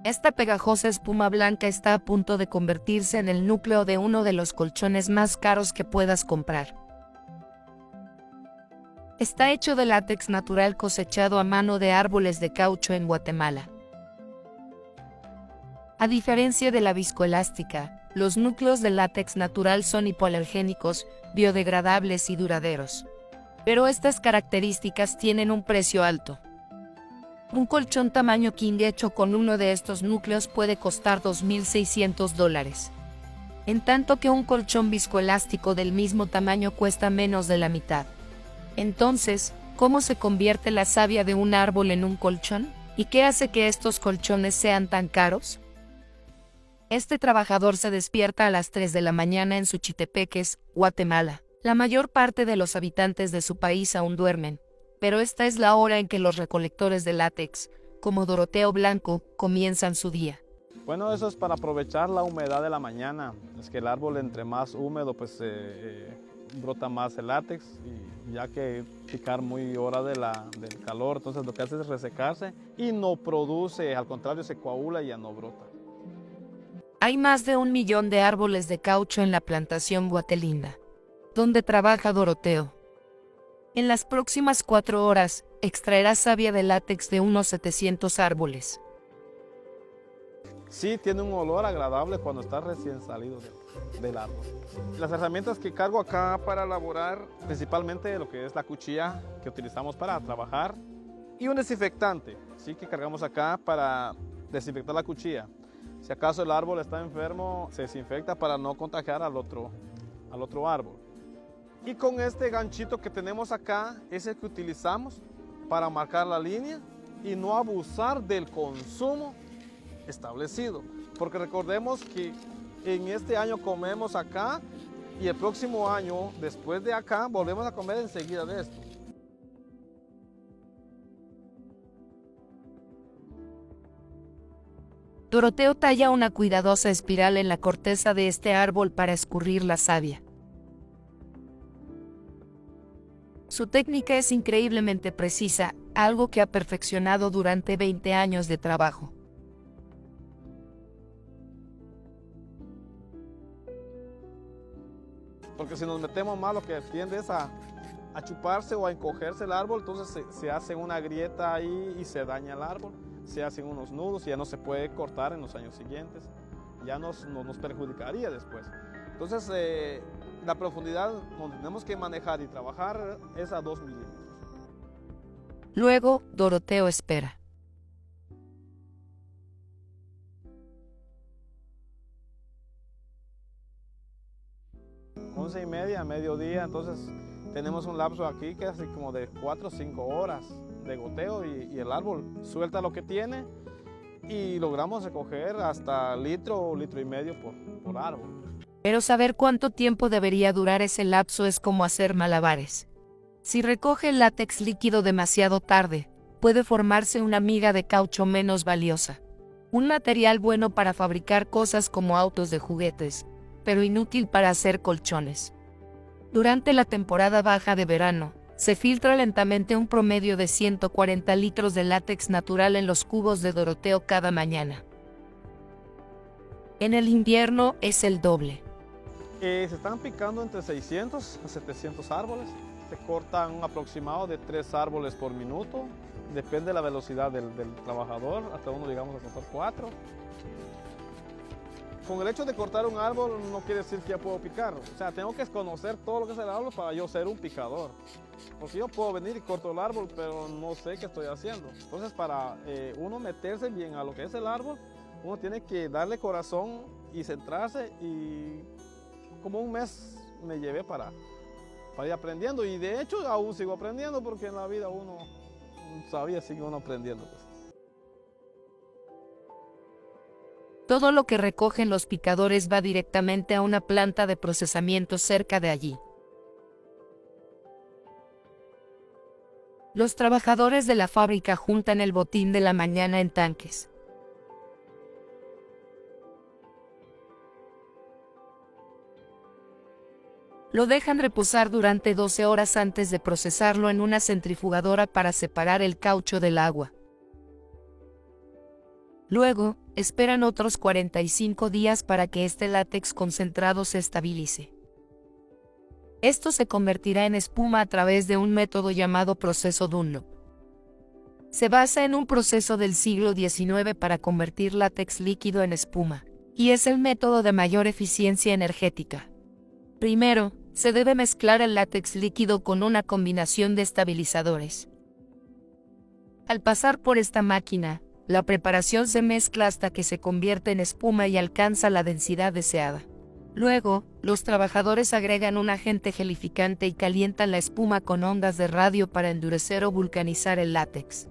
Esta pegajosa espuma blanca está a punto de convertirse en el núcleo de uno de los colchones más caros que puedas comprar. Está hecho de látex natural cosechado a mano de árboles de caucho en Guatemala. A diferencia de la viscoelástica, los núcleos de látex natural son hipoalergénicos, biodegradables y duraderos. Pero estas características tienen un precio alto. Un colchón tamaño king hecho con uno de estos núcleos puede costar $2,600, en tanto que un colchón viscoelástico del mismo tamaño cuesta menos de la mitad. Entonces, ¿cómo se convierte la savia de un árbol en un colchón? ¿Y qué hace que estos colchones sean tan caros? Este trabajador se despierta a las 3 de la mañana en Suchitepeques, Guatemala. La mayor parte de los habitantes de su país aún duermen, pero esta es la hora en que los recolectores de látex, como Doroteo Blanco, comienzan su día. Bueno, eso es para aprovechar la humedad de la mañana. Es que el árbol entre más húmedo, pues brota más el látex, y ya que picar muy hora del calor, entonces lo que hace es resecarse y no produce, al contrario se coagula y ya no brota. Hay más de 1 millón de árboles de caucho en la plantación Guatelinda, donde trabaja Doroteo. En las próximas 4 horas, extraerá savia de látex de unos 700 árboles. Sí, tiene un olor agradable cuando está recién salido del árbol. Las herramientas que cargo acá para elaborar, principalmente lo que es la cuchilla que utilizamos para trabajar y un desinfectante, ¿sí? Que cargamos acá para desinfectar la cuchilla. Si acaso el árbol está enfermo, se desinfecta para no contagiar al otro árbol. Y con este ganchito que tenemos acá, es el que utilizamos para marcar la línea y no abusar del consumo establecido. Porque recordemos que en este año comemos acá y el próximo año, después de acá, volvemos a comer enseguida de esto. Doroteo talla una cuidadosa espiral en la corteza de este árbol para escurrir la savia. Su técnica es increíblemente precisa, algo que ha perfeccionado durante 20 años de trabajo. Porque si nos metemos mal, lo que tiende es a chuparse o a encogerse el árbol, entonces se hace una grieta ahí y se daña el árbol, se hacen unos nudos y ya no se puede cortar en los años siguientes, ya nos perjudicaría después. Entonces la profundidad donde tenemos que manejar y trabajar es a 2 milímetros. Luego, Doroteo espera. Once y media, mediodía, entonces tenemos un lapso aquí que es así como de 4 o 5 horas de goteo y el árbol suelta lo que tiene y logramos recoger hasta litro o litro y medio por árbol. Pero saber cuánto tiempo debería durar ese lapso es como hacer malabares. Si recoge el látex líquido demasiado tarde, puede formarse una miga de caucho menos valiosa. Un material bueno para fabricar cosas como autos de juguetes, pero inútil para hacer colchones. Durante la temporada baja de verano, se filtra lentamente un promedio de 140 litros de látex natural en los cubos de Doroteo cada mañana. En el invierno es el doble. Se están picando entre 600 a 700 árboles. Se cortan un aproximado de 3 árboles por minuto. Depende de la velocidad del trabajador. Hasta uno llegamos a cortar 4. Con el hecho de cortar un árbol no quiere decir que ya puedo picar. O sea, tengo que conocer todo lo que es el árbol para yo ser un picador. Porque yo puedo venir y corto el árbol, pero no sé qué estoy haciendo. Entonces, para uno meterse bien a lo que es el árbol, uno tiene que darle corazón y centrarse, y como un mes me llevé para ir aprendiendo, y de hecho aún sigo aprendiendo porque en la vida uno sabía, sigue uno aprendiendo. Pues. Todo lo que recogen los picadores va directamente a una planta de procesamiento cerca de allí. Los trabajadores de la fábrica juntan el botín de la mañana en tanques. Lo dejan reposar durante 12 horas antes de procesarlo en una centrifugadora para separar el caucho del agua. Luego, esperan otros 45 días para que este látex concentrado se estabilice. Esto se convertirá en espuma a través de un método llamado proceso Dunlop. Se basa en un proceso del siglo XIX para convertir látex líquido en espuma, y es el método de mayor eficiencia energética. Primero, se debe mezclar el látex líquido con una combinación de estabilizadores. Al pasar por esta máquina, la preparación se mezcla hasta que se convierte en espuma y alcanza la densidad deseada. Luego, los trabajadores agregan un agente gelificante y calientan la espuma con ondas de radio para endurecer o vulcanizar el látex.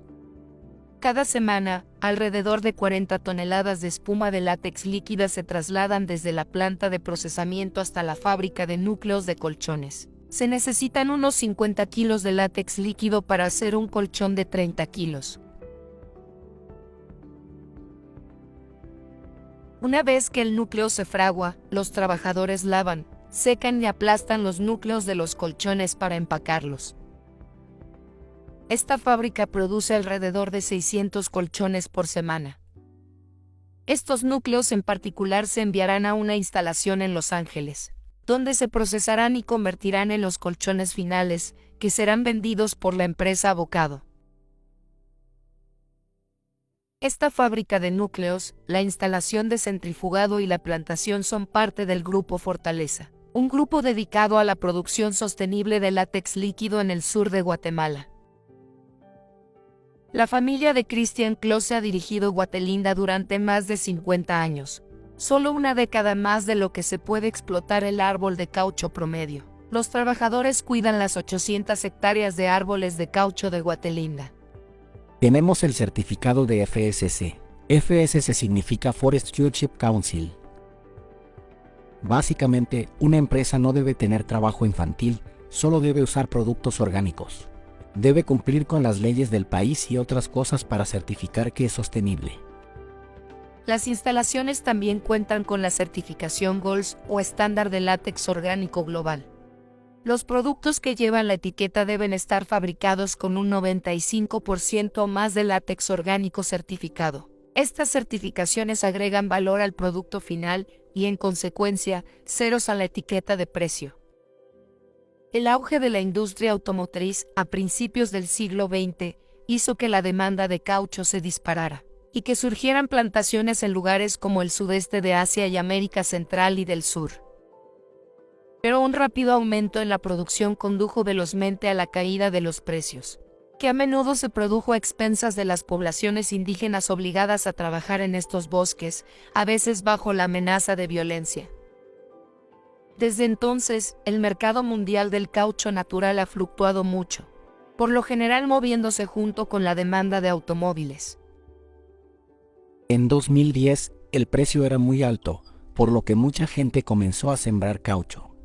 Cada semana, alrededor de 40 toneladas de espuma de látex líquida se trasladan desde la planta de procesamiento hasta la fábrica de núcleos de colchones. Se necesitan unos 50 kilos de látex líquido para hacer un colchón de 30 kilos. Una vez que el núcleo se fragua, los trabajadores lavan, secan y aplastan los núcleos de los colchones para empacarlos. Esta fábrica produce alrededor de 600 colchones por semana. Estos núcleos en particular se enviarán a una instalación en Los Ángeles, donde se procesarán y convertirán en los colchones finales, que serán vendidos por la empresa Avocado. Esta fábrica de núcleos, la instalación de centrifugado y la plantación son parte del Grupo Fortaleza, un grupo dedicado a la producción sostenible de látex líquido en el sur de Guatemala. La familia de Christian Close ha dirigido Guatelinda durante más de 50 años, solo una década más de lo que se puede explotar el árbol de caucho promedio. Los trabajadores cuidan las 800 hectáreas de árboles de caucho de Guatelinda. Tenemos el certificado de FSC. FSC significa Forest Stewardship Council. Básicamente, una empresa no debe tener trabajo infantil, solo debe usar productos orgánicos. Debe cumplir con las leyes del país y otras cosas para certificar que es sostenible. Las instalaciones también cuentan con la certificación GOLS o estándar de látex orgánico global. Los productos que llevan la etiqueta deben estar fabricados con un 95% o más de látex orgánico certificado. Estas certificaciones agregan valor al producto final y, en consecuencia, ceros a la etiqueta de precio. El auge de la industria automotriz a principios del siglo XX hizo que la demanda de caucho se disparara, y que surgieran plantaciones en lugares como el sudeste de Asia y América Central y del Sur. Pero un rápido aumento en la producción condujo velozmente a la caída de los precios, que a menudo se produjo a expensas de las poblaciones indígenas obligadas a trabajar en estos bosques, a veces bajo la amenaza de violencia. Desde entonces, el mercado mundial del caucho natural ha fluctuado mucho, por lo general moviéndose junto con la demanda de automóviles. En 2010, el precio era muy alto, por lo que mucha gente comenzó a sembrar caucho.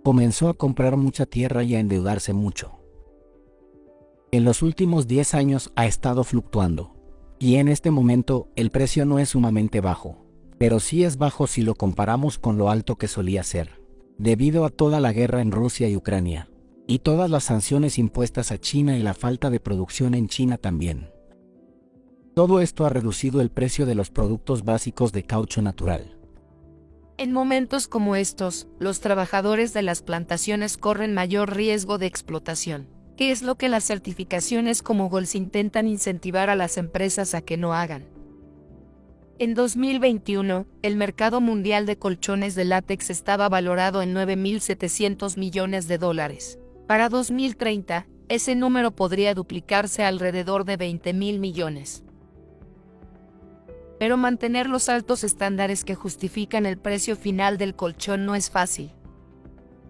Comenzó a comprar mucha tierra y a endeudarse mucho. En los últimos 10 años ha estado fluctuando, y en este momento el precio no es sumamente bajo, pero sí es bajo si lo comparamos con lo alto que solía ser, debido a toda la guerra en Rusia y Ucrania, y todas las sanciones impuestas a China y la falta de producción en China también. Todo esto ha reducido el precio de los productos básicos de caucho natural. En momentos como estos, los trabajadores de las plantaciones corren mayor riesgo de explotación, que es lo que las certificaciones como GOLS intentan incentivar a las empresas a que no hagan. En 2021, el mercado mundial de colchones de látex estaba valorado en $9.700 millones. Para 2030, ese número podría duplicarse a alrededor de $20.000 millones. Pero mantener los altos estándares que justifican el precio final del colchón no es fácil.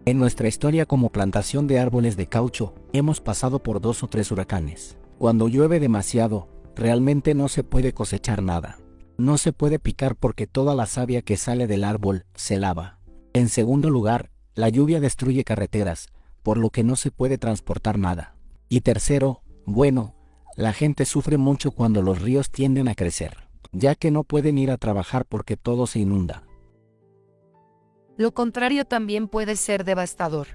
En nuestra historia como plantación de árboles de caucho, hemos pasado por 2 o 3 huracanes. Cuando llueve demasiado, realmente no se puede cosechar nada. No se puede picar porque toda la savia que sale del árbol se lava. En segundo lugar, la lluvia destruye carreteras, por lo que no se puede transportar nada. Y tercero, bueno, la gente sufre mucho cuando los ríos tienden a crecer, ya que no pueden ir a trabajar porque todo se inunda. Lo contrario también puede ser devastador.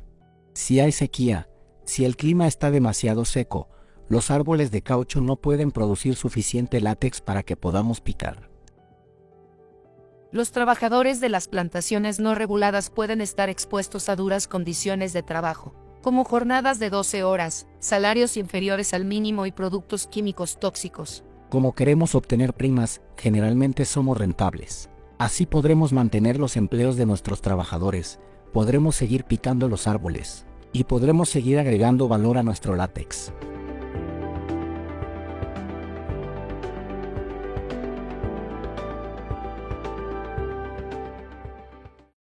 Si hay sequía, si el clima está demasiado seco, Los árboles de caucho no pueden producir suficiente látex para que podamos picar. Los trabajadores de las plantaciones no reguladas pueden estar expuestos a duras condiciones de trabajo, como jornadas de 12 horas, salarios inferiores al mínimo y productos químicos tóxicos. Como queremos obtener primas, generalmente somos rentables. Así podremos mantener los empleos de nuestros trabajadores, podremos seguir picando los árboles, y podremos seguir agregando valor a nuestro látex.